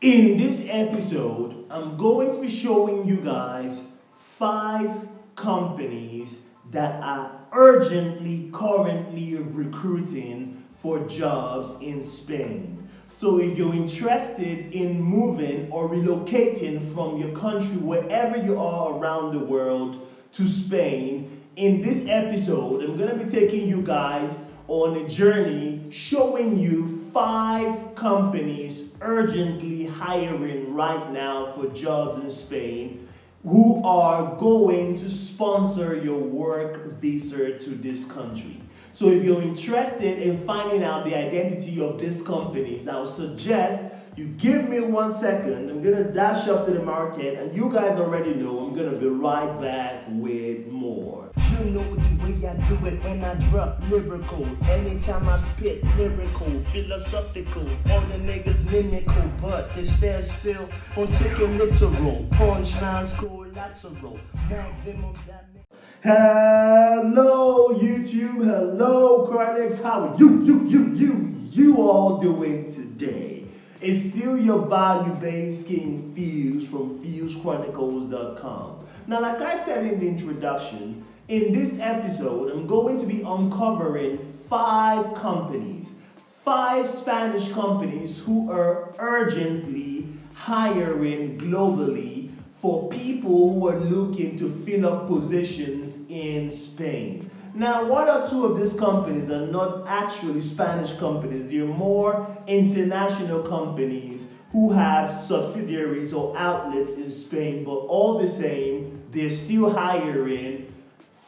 In this episode, I'm going to be showing you guys 5 companies that are urgently currently recruiting for jobs in Spain. So if you're interested in moving or relocating from your country, wherever you are around the world, to Spain, in this episode, I'm going to be taking you guys on a journey showing you 5 companies urgently hiring right now for jobs in Spain who are going to sponsor your work visa to this country. So if you're interested in finding out the identity of these companies, I'll suggest you give me 1 second. I'm gonna dash off to the market, and you guys already know I'm gonna be right back with more. You know the way I do it when I drop lyrical. Anytime I spit lyrical, philosophical, all the niggas mimical, but they stare still on taking literal. Punchlines collateral, maximum damage. Hello YouTube, hello Chronicles, how are you all doing today? It's still your value-based King Fuse from FuseChronicles.com. Now, like I said in the introduction, in this episode, I'm going to be uncovering 5 companies, 5 Spanish companies who are urgently hiring globally for people who are looking to fill up positions in Spain. Now, 1 or 2 of these companies are not actually Spanish companies, they're more international companies who have subsidiaries or outlets in Spain, but all the same, they're still hiring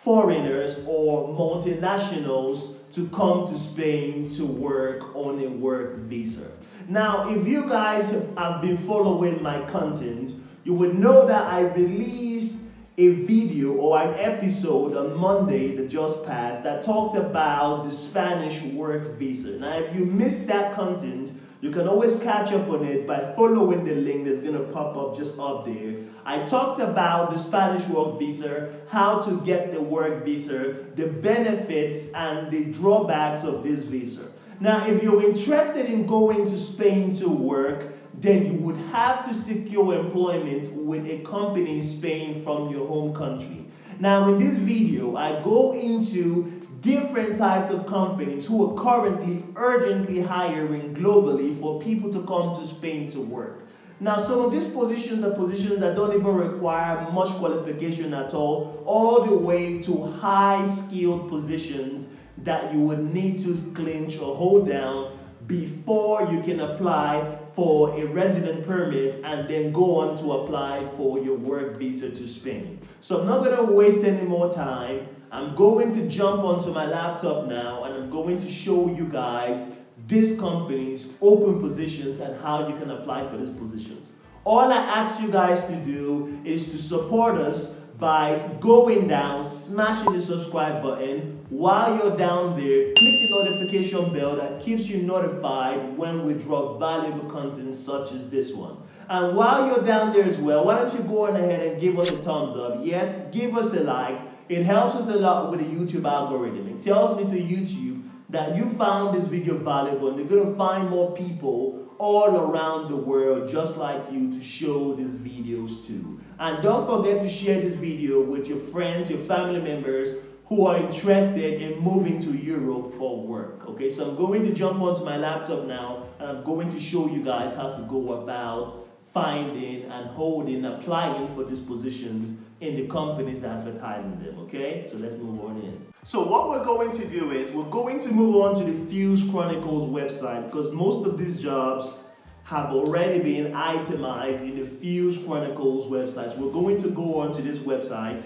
foreigners or multinationals to come to Spain to work on a work visa. Now, if you guys have been following my content, you would know that I released a video or an episode on Monday that just passed that talked about the Spanish work visa. Now, if you missed that content, you can always catch up on it by following the link that's going to pop up just up there. I talked about the Spanish work visa, how to get the work visa, the benefits and the drawbacks of this visa. Now, if you're interested in going to Spain to work, then you would have to secure employment with a company in Spain from your home country. Now, in this video, I go into different types of companies who are currently urgently hiring globally for people to come to Spain to work. Now, some of these positions are positions that don't even require much qualification at all the way to high-skilled positions that you would need to clinch or hold down before you can apply for a resident permit and then go on to apply for your work visa to Spain. So I'm not going to waste any more time. I'm going to jump onto my laptop now and I'm going to show you guys these companies, open positions, and how you can apply for these positions. All I ask you guys to do is to support us by going down, smashing the subscribe button. While you're down there, click the notification bell that keeps you notified when we drop valuable content such as this one. And while you're down there as well, why don't you go on ahead and give us a thumbs up? Yes, give us a like. It helps us a lot with the YouTube algorithm. It tells Mr. YouTube that you found this video valuable and they're going to find more people all around the world just like you to show these videos to. And don't forget to share this video with your friends, your family members who are interested in moving to Europe for work. Okay, so I'm going to jump onto my laptop now and I'm going to show you guys how to go about finding and holding, applying for these positions in the companies advertising them, okay? So let's move on in. So what we're going to do is we're going to move on to the Fuse Chronicles website because most of these jobs have already been itemized in the Fuse Chronicles website. So we're going to go on to this website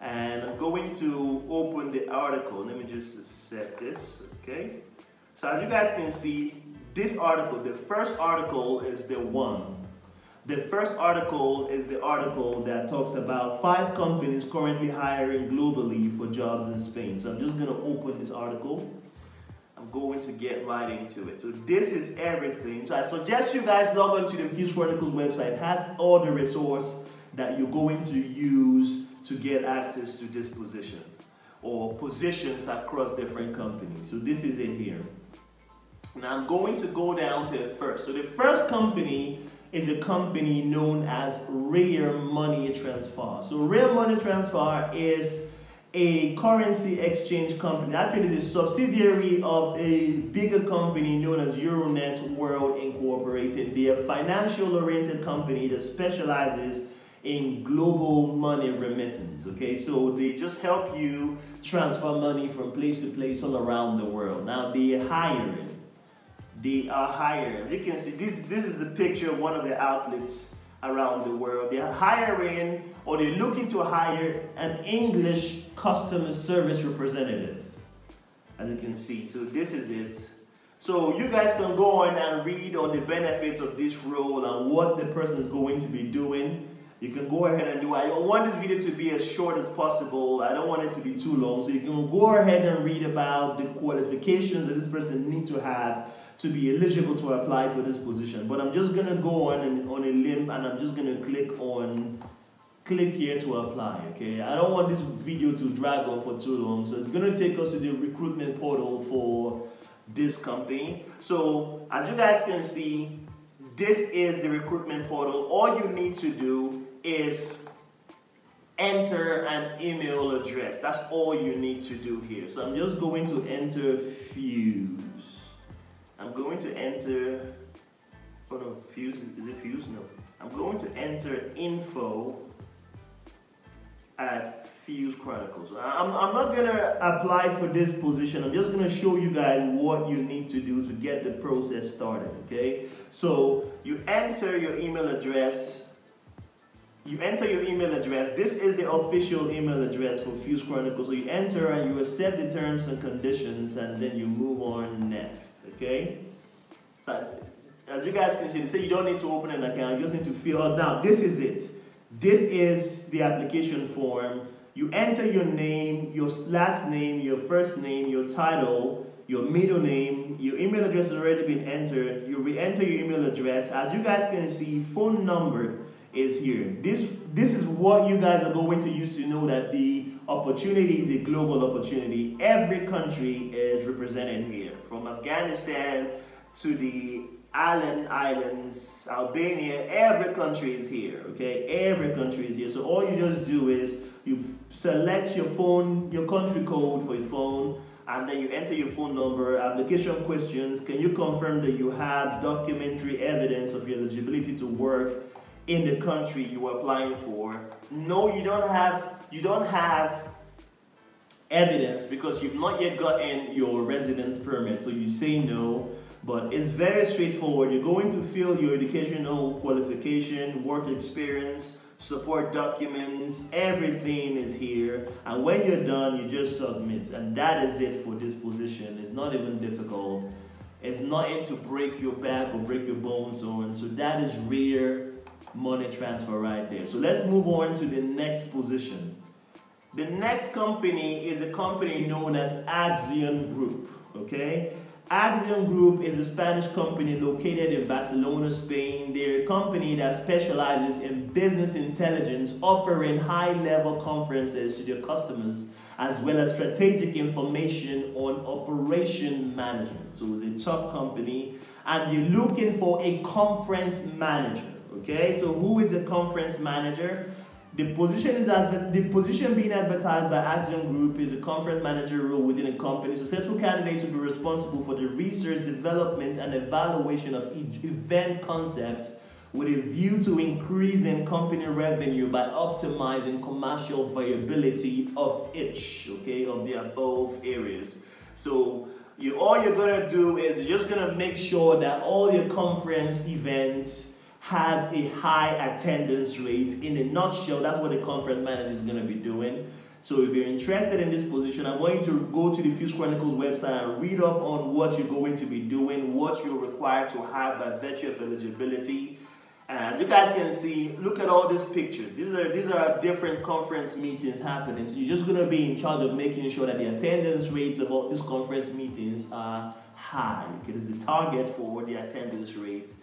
and I'm going to open the article. Let me just set this, okay? So as you guys can see, this article, the first article is the one. The first article is the article that talks about 5 companies currently hiring globally for jobs in Spain. So I'm just going to open this article. I'm going to get right into it. So this is everything. So I suggest you guys log on to the Fuse Chronicles website. It has all the resource that you're going to use to get access to this position or positions across different companies. So this is it here. Now I'm going to go down to the first. So the first company is a company known as Rare Money Transfer. So Rare Money Transfer is a currency exchange company. Actually, it's a subsidiary of a bigger company known as Euronet World Incorporated. They are a financial-oriented company that specializes in global money remittance. Okay, so they just help you transfer money from place to place all around the world. Now they are hiring. They are hiring. As you can see, this is the picture of one of the outlets around the world. They are hiring, or they're looking to hire, an English customer service representative. As you can see, so this is it. So you guys can go on and read on the benefits of this role and what the person is going to be doing. You can go ahead and do it. I want this video to be as short as possible. I don't want it to be too long. So you can go ahead and read about the qualifications that this person needs to have to be eligible to apply for this position. But I'm just going to go on a limb, and I'm just going to click here to apply. Okay, I don't want this video to drag on for too long. So it's going to take us to the recruitment portal for this company. So as you guys can see, this is the recruitment portal. All you need to do is enter an email address. That's all you need to do here. So I'm just going to enter Fuse. I'm going to enter, oh no, Fuse, is it Fuse? No. I'm going to enter info at Fuse Chronicles. I'm not going to apply for this position. I'm just going to show you guys what you need to do to get the process started, okay? So you enter your email address. This is the official email address for Fuse Chronicles. So you enter and you accept the terms and conditions, and then you move on next, okay? So as you guys can see, they say you don't need to open an account. You just need to fill out. Now, this is it. This is the application form. You enter your name, your last name, your first name, your title, your middle name. Your email address has already been entered. You re-enter your email address. As you guys can see, phone number is here. This is what you guys are going to use to know that the opportunity is a global opportunity. Every country is represented here, from Afghanistan to the islands, Albania. Every country is here, okay? Every country is here. So all you just do is you select your phone, your country code for your phone, and then you enter your phone number. Application questions: can you confirm that you have documentary evidence of your eligibility to work in the country you are applying for? No, you don't have evidence because you've not yet gotten your residence permit, so you say no. But it's very straightforward. You're going to fill your educational qualification, work experience, support documents, everything is here. And when you're done, you just submit. And that is it for this position. It's not even difficult. It's nothing to break your back or break your bones on. So that is Rare Money Transfer right there. So let's move on to the next position. The next company is a company known as Axiom Group, okay? Axiom Group is a Spanish company located in Barcelona, Spain. They're a company that specializes in business intelligence, offering high-level conferences to their customers, as well as strategic information on operation management. So it's a top company, and you're looking for a conference manager, okay? So who is a conference manager? The position being advertised by Axiom Group is a conference manager role within a company. Successful candidates will be responsible for the research, development, and evaluation of event concepts with a view to increasing company revenue by optimizing commercial viability of each, okay, of the above areas. So all you're gonna do is you're just gonna make sure that all your conference events has a high attendance rate. In a nutshell, that's what the conference manager is going to be doing. So if you're interested in this position, I'm going to go to the Fuse Chronicles website and read up on what you're going to be doing, what you're required to have by virtue of eligibility. As you guys can see, look at all these pictures. These are different conference meetings happening. So you're just going to be in charge of making sure that the attendance rates of all these conference meetings are high. Okay, there's a target for the attendance rate.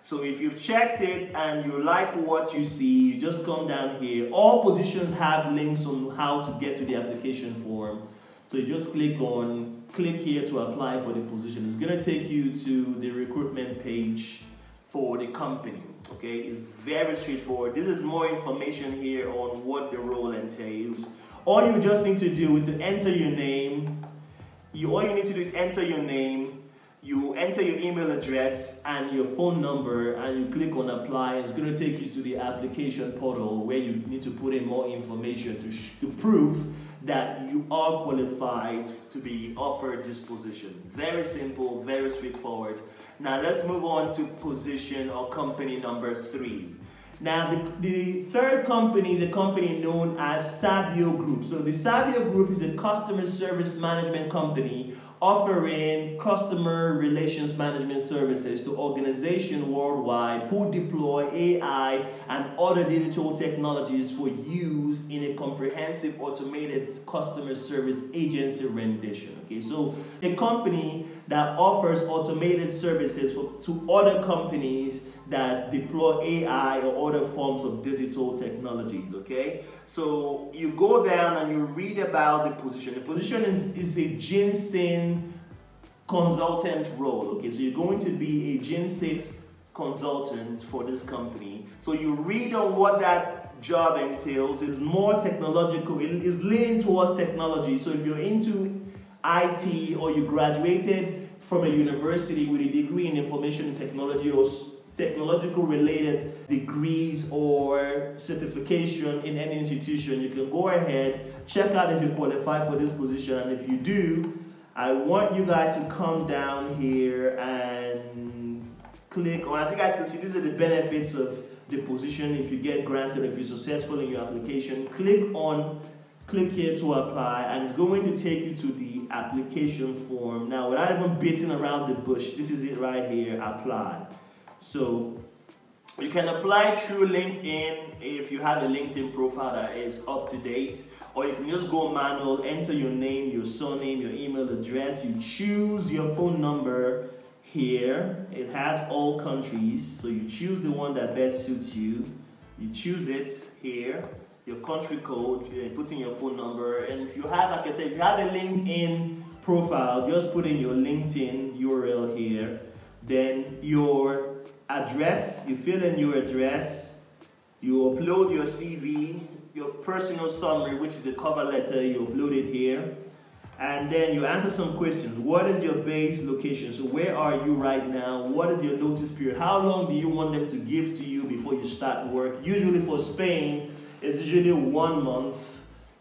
So if you've checked it and you like what you see, you just come down here. All positions have links on how to get to the application form. So you just click on click here to apply for the position. It's going to take you to the recruitment page for the company. Okay, it's very straightforward. This is more information here on what the role entails. All you just need to do is to enter your name. All you need to do is enter your name. You enter your email address and your phone number, and you click on apply. It's going to take you to the application portal where you need to put in more information to prove that you are qualified to be offered this position. Very simple, very straightforward. Now let's move on to position or company number 3. Now the third company is a company known as Sapio Group. So the Sapio Group is a customer service management company offering customer relations management services to organizations worldwide who deploy AI and other digital technologies for use in a comprehensive automated customer service agency rendition. Okay, so a company that offers automated services to other companies that deploy AI or other forms of digital technologies. Okay, so you go down and you read about the position. The position is a ginseng consultant role. Okay, so you're going to be a ginseng consultant for this company. So you read on what that job entails. Is more technological. It is leaning towards technology. So if you're into IT or you graduated from a university with a degree in information technology or technological related degrees or certification in any institution, you can go ahead, check out if you qualify for this position, and if you do, I want you guys to come down here and click on, as you guys can see, these are the benefits of the position if you get granted, if you're successful in your application. Click here to apply, and it's going to take you to the application form. Now, without even beating around the bush, this is it right here, apply. So you can apply through LinkedIn if you have a LinkedIn profile that is up to date, or you can just go manual, enter your name, your surname, your email address. You choose your phone number here. It has all countries, so you choose the one that best suits you. You choose it here, your country code, you put in your phone number, and if you have, like I said, if you have a LinkedIn profile, just put in your LinkedIn URL here. Then your address, you fill in your address, you upload your CV, your personal summary, which is a cover letter, you upload it here, and then you answer some questions. What is your base location? So where are you right now? What is your notice period? How long do you want them to give to you before you start work? Usually for Spain, it's usually 1 month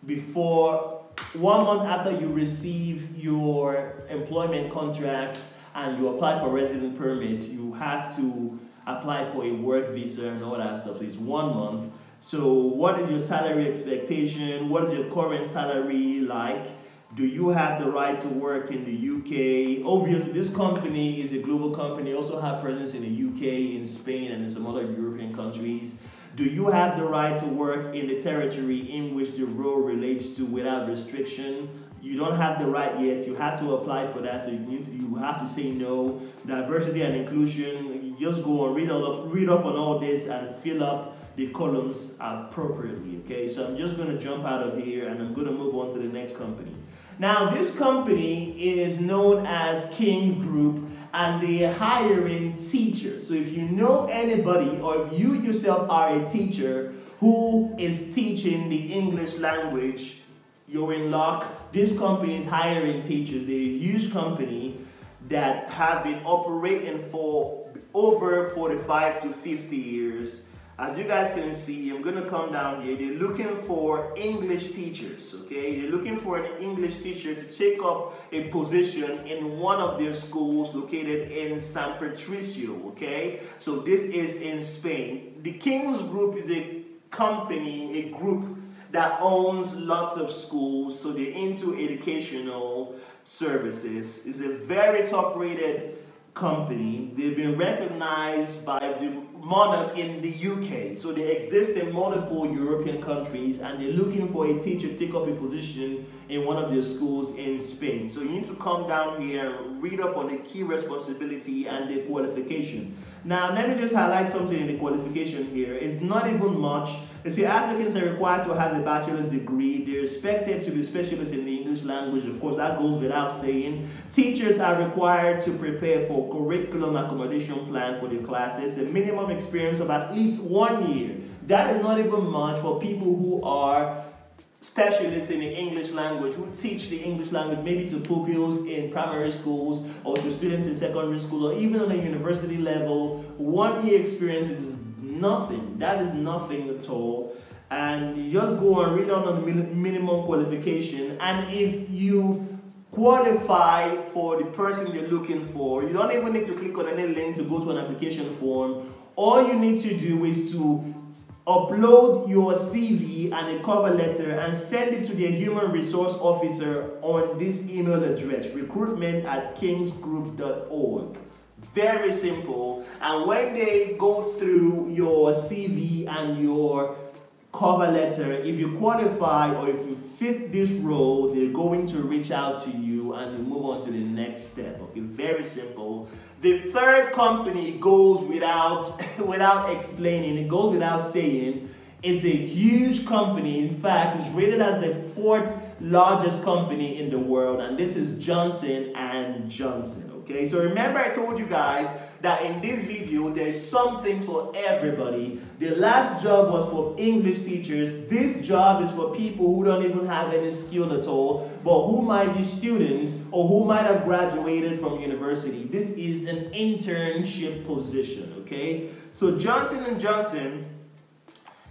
before, 1 month after you receive your employment contract and you apply for resident permit, you have to apply for a work visa and all that stuff. So it's 1 month. So what is your salary expectation? What is your current salary like? Do you have the right to work in the UK? Obviously, this company is a global company. Also have presence in the UK, in Spain, and in some other European countries. Do you have the right to work in the territory in which the role relates to without restriction? You don't have the right yet. You have to apply for that. So you have to say no. Diversity and inclusion. You just go and read up on all this and fill up the columns appropriately. Okay. So I'm just going to jump out of here and I'm going to move on to the next company. Now this company is known as Axiom Group, and they are hiring teachers. So if you know anybody, or if you yourself are a teacher who is teaching the English language, you're in luck. This company is hiring teachers. They're a huge company that have been operating for over 45 to 50 years. As you guys can see, I'm going to come down here. They're looking for English teachers, okay? They're looking for an English teacher to take up a position in one of their schools located in San Patricio, okay? So this is in Spain. The Axiom Group is a company, a group that owns lots of schools, so they're into educational services. It's a very top-rated company. They've been recognized by the monarch in the UK. So they exist in multiple European countries, and they're looking for a teacher to take up a position in one of their schools in Spain. So you need to come down here and read up on the key responsibility and the qualification. Now, let me just highlight something in the qualification here. It's not even much. You see, applicants are required to have a bachelor's degree. They're expected to be specialists in the English English language. Of course, that goes without saying. Teachers are required to prepare for curriculum accommodation plan for the classes, a minimum experience of at least 1 year. That is not even much for people who are specialists in the English language, who teach the English language maybe to pupils in primary schools or to students in secondary school or even on a university level. 1 year experience is nothing. That is nothing at all. And you just go and read on the minimum qualification, and if you qualify for the person you're looking for, you don't even need to click on any link to go to an application form. All you need to do is to upload your CV and a cover letter and send it to the human resource officer on this email address, recruitment@kingsgroup.org. Very simple. And when they go through your CV and your cover letter, if you qualify or if you fit this role, they're going to reach out to you and you move on to the next step. Okay, very simple. The third company goes without explaining, it goes without saying. It's a huge company. In fact, it's rated as the 4th largest company in the world, and this is Johnson & Johnson. Okay, so remember I told you guys that in this video there's something for everybody. The last job was for English teachers. This job is for people who don't even have any skill at all, but who might be students or who might have graduated from university. This is an internship position, okay? So Johnson & Johnson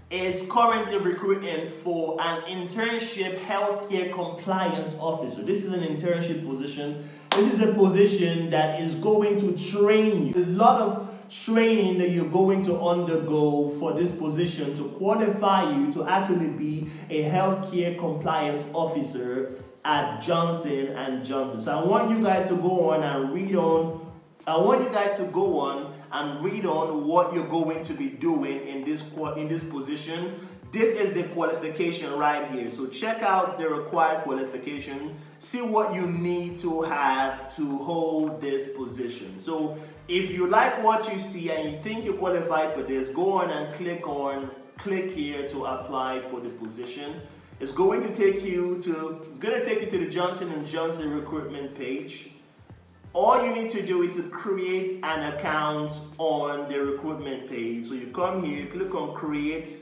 is currently recruiting for an internship healthcare compliance officer. This is an internship position. This is a position that is going to train you. A lot of training that you're going to undergo for this position to qualify you to actually be a healthcare compliance officer at Johnson & Johnson. So I want you guys to go on and read on. What you're going to be doing in this position. This is the qualification right here. So check out the required qualification. See what you need to have to hold this position. So if you like what you see and you think you qualified for this, go on and click here to apply for the position. It's going to take you to the Johnson & Johnson recruitment page. All you need to do is to create an account on the recruitment page. So you come here, click on create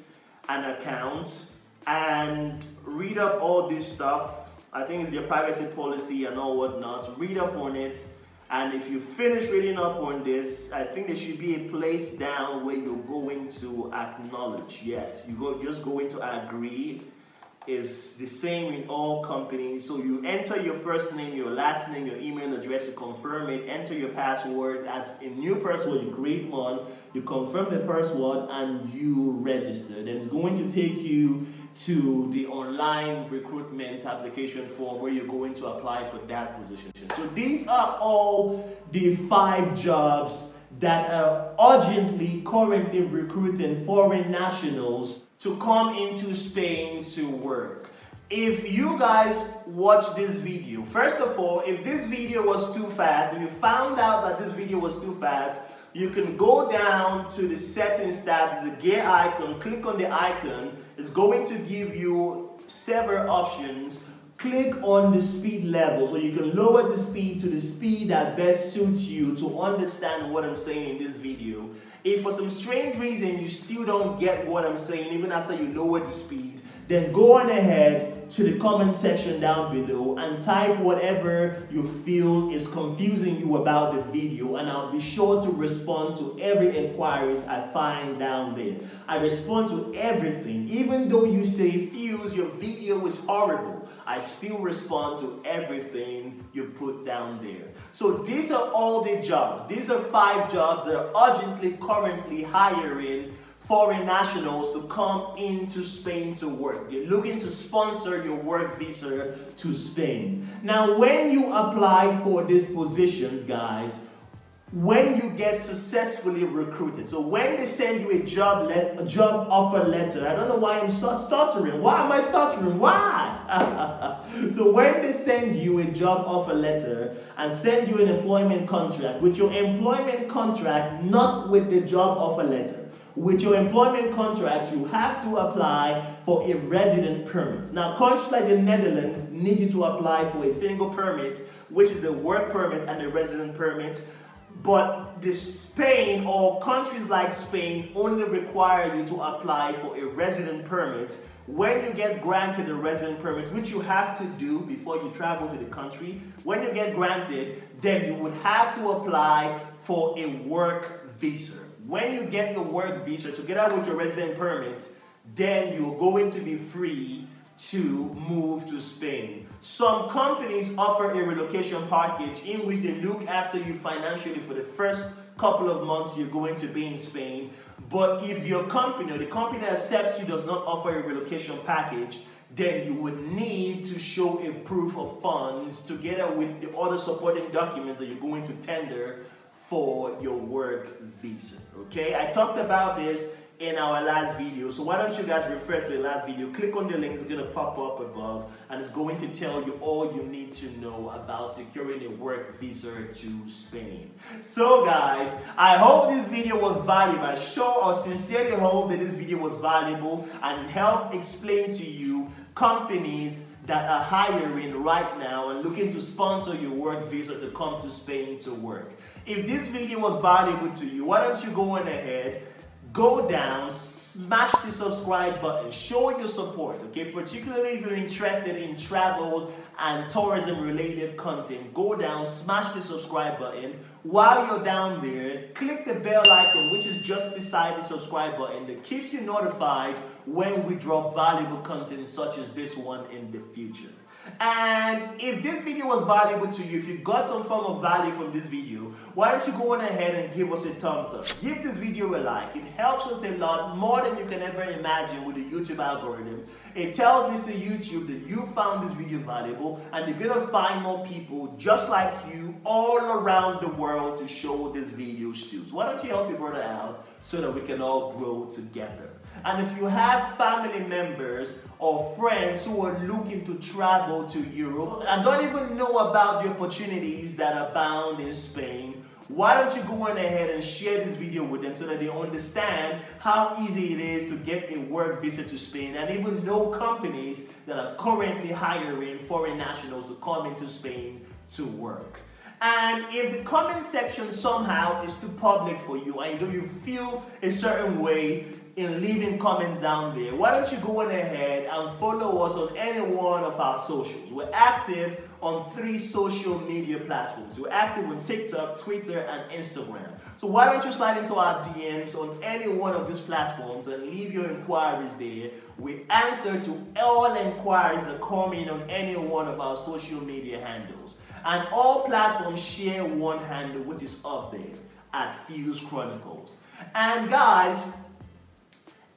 an account and read up all this stuff. I think it's your privacy policy and all whatnot. Read up on it. And if you finish reading up on this, I think there should be a place down where you're going to acknowledge. Yes, just going to agree. Is the same in all companies. So you enter your first name, your last name, your email address to confirm it, enter your password as a new password, you create one, you confirm the password and you register. Then it's going to take you to the online recruitment application form where you're going to apply for that position. So these are all the 5 jobs that are urgently currently recruiting foreign nationals to come into Spain to work. If you guys watch this video, first of all, if this video was too fast, if you found out that this video was too fast, you can go down to the settings tab, the gear icon, click on the icon. It's going to give you several options. Click on the speed level so you can lower the speed to the speed that best suits you to understand what I'm saying in this video. If for some strange reason you still don't get what I'm saying even after you lower the speed, then go on ahead to the comment section down below and type whatever you feel is confusing you about the video, and I'll be sure to respond to every inquiries I find down there. I respond to everything. Even though you say, Fuse, your video is horrible, I still respond to everything you put down there. So these are all the jobs. These are 5 jobs that are urgently currently hiring foreign nationals to come into Spain to work. They're looking to sponsor your work visa to Spain. Now, when you apply for these positions, guys, when you get successfully recruited. So when they send you a job offer letter, I don't know why I'm stuttering. Why am I stuttering? Why? So when they send you a job offer letter and send you an employment contract, with your employment contract, not with the job offer letter, with your employment contract, you have to apply for a resident permit. Now, countries like the Netherlands need you to apply for a single permit, which is the work permit and the resident permit. But the Spain or countries like Spain only require you to apply for a resident permit. When you get granted a resident permit, which you have to do before you travel to the country, when you get granted, then you would have to apply for a work visa. When you get your work visa together with your resident permit, then you're going to be free to move to Spain. Some companies offer a relocation package in which they look after you financially for the first couple of months you're going to be in Spain. But if your company or the company that accepts you does not offer a relocation package, then you would need to show a proof of funds together with the other supporting documents that you're going to tender for your work visa. Okay, I talked about this in our last video, so why don't you guys refer to the last video, click on the link, it's going to pop up above, and it's going to tell you all you need to know about securing a work visa to Spain. So guys, I hope this video was valuable. I sure or sincerely hope that this video was valuable and helped explain to you companies that are hiring right now and looking to sponsor your work visa to come to Spain to work. If this video was valuable to you, why don't you go on ahead, go down, smash the subscribe button, show your support, okay? Particularly if you're interested in travel and tourism related content, go down, smash the subscribe button. While you're down there, click the bell icon, which is just beside the subscribe button, that keeps you notified when we drop valuable content such as this one in the future. And if this video was valuable to you, if you got some form of value from this video, why don't you go on ahead and give us a thumbs up. Give this video a like. It helps us a lot, more than you can ever imagine with the YouTube algorithm. It tells Mr. YouTube that you found this video valuable and they're going to find more people just like you all around the world to show this video to. So why don't you help your brother out so that we can all grow together. And if you have family members or friends who are looking to travel to Europe and don't even know about the opportunities that abound in Spain, why don't you go on ahead and share this video with them so that they understand how easy it is to get a work visa to Spain and even know companies that are currently hiring foreign nationals to come into Spain to work. And if the comment section somehow is too public for you and you feel a certain way in leaving comments down there, why don't you go on ahead and follow us on any one of our socials. We're active on 3 social media platforms. We're active on TikTok, Twitter, and Instagram. So why don't you slide into our DMs on any one of these platforms and leave your inquiries there. We answer to all inquiries that come in on any one of our social media handles. And all platforms share one handle, which is up there at Chronicles. And guys,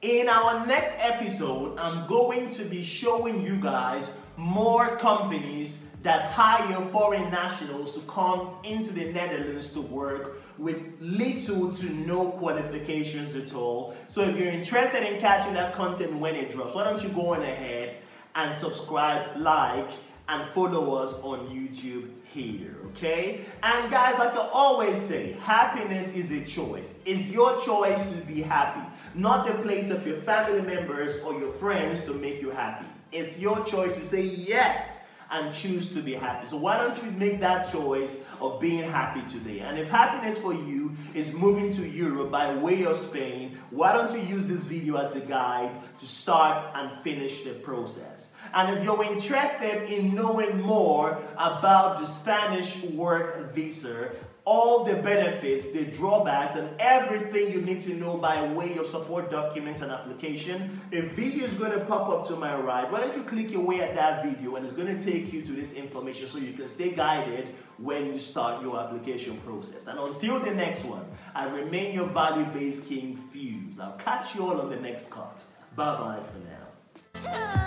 in our next episode, I'm going to be showing you guys more companies that hire foreign nationals to come into the Netherlands to work with little to no qualifications at all. So if you're interested in catching that content when it drops, why don't you go on ahead and subscribe, like, and follow us on YouTube here, okay? And guys, like I always say, happiness is a choice. It's your choice to be happy, not the place of your family members or your friends to make you happy. It's your choice to say yes and choose to be happy. So why don't you make that choice of being happy today? And if happiness for you is moving to Europe by way of Spain, why don't you use this video as a guide to start and finish the process? And if you're interested in knowing more about the Spanish work visa, all the benefits, the drawbacks, and everything you need to know by way of support documents and application, a video is going to pop up to my right. Why don't you click away at that video and it's going to take you to this information so you can stay guided when you start your application process. And until the next one, I remain your value-based king, Fuse. I'll catch you all on the next cut. Bye-bye for now.